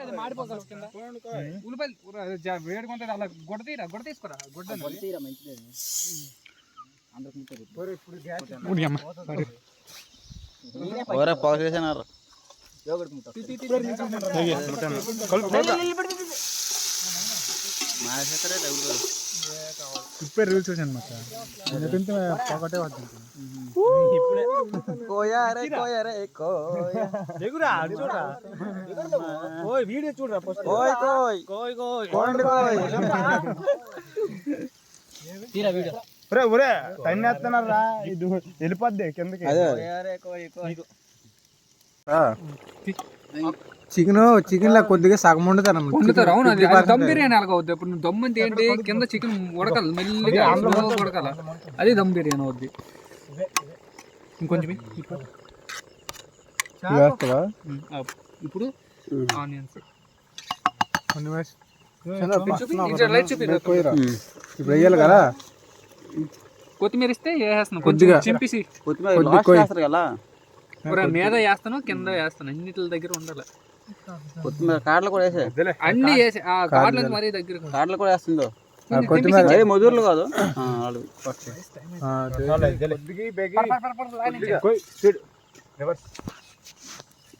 అది మాడిపోగలవు కింద ఉల్లిపాయలు వేడుకుంటే అలా గుడ్డ తీసుకురా గుడ్డ తీరా మంచిది ఇప్పుడే రీల్స్ చూసాను అనమాట పొగటే వీడియో చూడరా ఒరే టైం వేస్తున్నారా ఇది వెళ్ళిపోద్ది కిందకి చికెన్ లా కొద్దిగా సగం వండుతారు. అవును అది దమ్ బిర్యానీ అలాగ అవుద్ది. ఇప్పుడు నువ్వు దమ్ అంటే ఏంటి కింద చికెన్ ఉడకాలి మెల్లిగా ఉడకాల అది దమ్ బిర్యానీ అవుద్ది. ఇంకొంచెం ఇప్పుడు ఆనియన్స్ ఇప్పుడు వేయాలి కదా. కొత్తిమీర ఇస్తే వేసేస్తున్నాను కొద్దిగా చింపేసి మీద వేస్తాను కింద వేస్తాను అన్నిటి దగ్గర ఉండాలి. కొత్తిమీర కాడలు కూడా వేసే అన్ని వేసి ఆ కాడలు మరీ దగ్గర కాడలు కూడా వేస్తుందో మధుర్లు కాదు కొద్దిగా